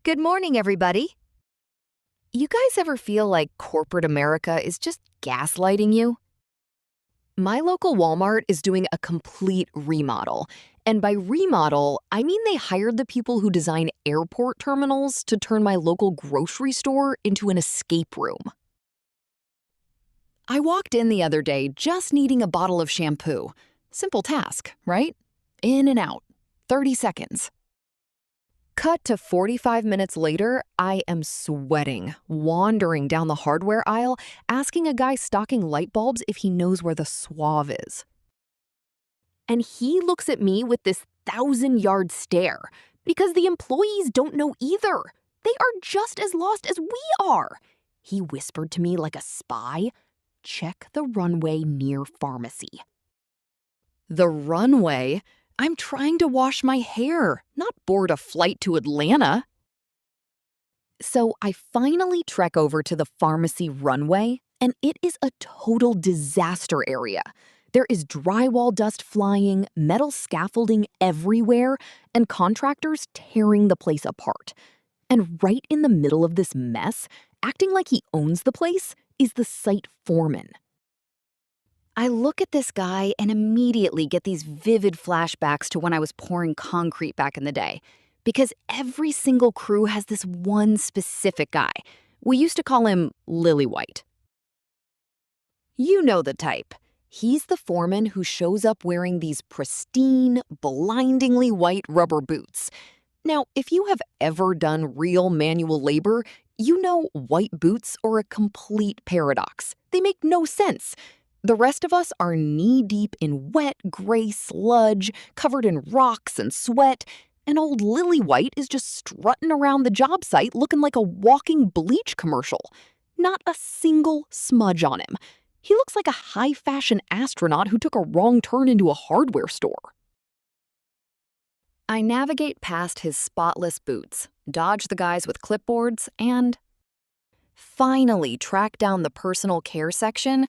Good morning, everybody. You guys ever feel like corporate America is just gaslighting you? My local Walmart is doing a complete remodel. And by remodel, I mean they hired the people who design airport terminals to turn my local grocery store into an escape room. I walked in the other day just needing a bottle of shampoo. Simple task, right? In and out. 30 seconds. Cut to 45 minutes later, I am sweating, wandering down the hardware aisle, asking a guy stocking light bulbs if he knows where the Suave is. And he looks at me with this 1,000-yard stare, because the employees don't know either. They are just as lost as we are. He whispered to me like a spy, "Check the runway near pharmacy." The runway? I'm trying to wash my hair, not board a flight to Atlanta. So I finally trek over to the pharmacy runway, and it is a total disaster area. There is drywall dust flying, metal scaffolding everywhere, and contractors tearing the place apart. And right in the middle of this mess, acting like he owns the place, is the site foreman. I look at this guy and immediately get these vivid flashbacks to when I was pouring concrete back in the day. Because every single crew has this one specific guy. We used to call him Lily White. You know the type. He's the foreman who shows up wearing these pristine, blindingly white rubber boots. Now, if you have ever done real manual labor, you know white boots are a complete paradox. They make no sense. The rest of us are knee-deep in wet, gray sludge, covered in rocks and sweat, and old Lily White is just strutting around the job site looking like a walking bleach commercial. Not a single smudge on him. He looks like a high-fashion astronaut who took a wrong turn into a hardware store. I navigate past his spotless boots, dodge the guys with clipboards, and finally track down the personal care section,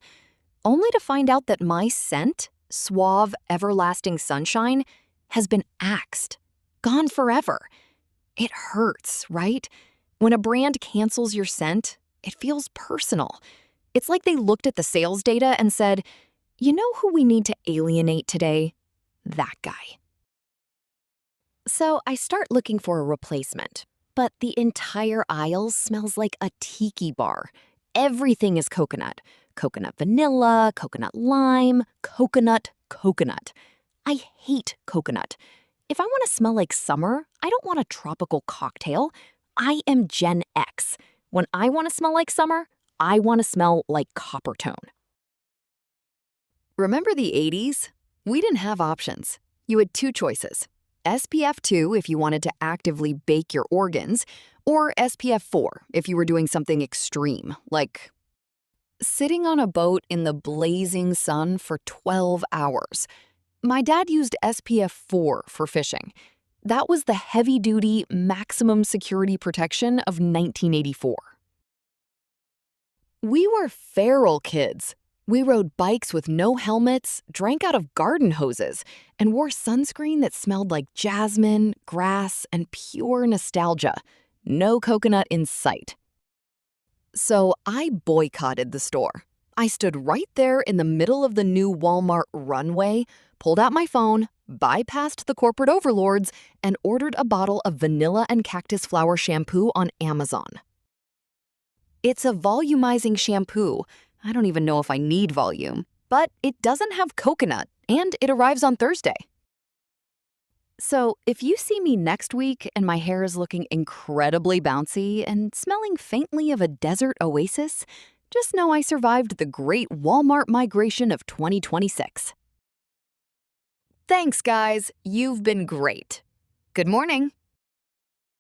only to find out that my scent, Suave Everlasting Sunshine, has been axed. Gone forever. It hurts, right? When a brand cancels your scent, it feels personal. It's like they looked at the sales data and said, "You know who we need to alienate today? That guy." So I start looking for a replacement, but the entire aisle smells like a tiki bar. Everything is coconut. Coconut vanilla, coconut lime, coconut. I hate coconut. If I want to smell like summer, I don't want a tropical cocktail. I am Gen X. When I want to smell like summer, I want to smell like Coppertone. Remember the 80s? We didn't have options. You had two choices. SPF 2 if you wanted to actively bake your organs, or SPF 4 if you were doing something extreme, like sitting on a boat in the blazing sun for 12 hours. My dad used SPF 4 for fishing. That was the heavy-duty, maximum security protection of 1984. We were feral kids. We rode bikes with no helmets, drank out of garden hoses, and wore sunscreen that smelled like jasmine, grass, and pure nostalgia. No coconut in sight. So I boycotted the store. I stood right there in the middle of the new Walmart runway, pulled out my phone, bypassed the corporate overlords, and ordered a bottle of vanilla and cactus flower shampoo on Amazon. It's a volumizing shampoo. I don't even know if I need volume, but it doesn't have coconut, and it arrives on Thursday. So if you see me next week and my hair is looking incredibly bouncy and smelling faintly of a desert oasis, just know I survived the great Walmart migration of 2026. Thanks, guys. You've been great. Good morning.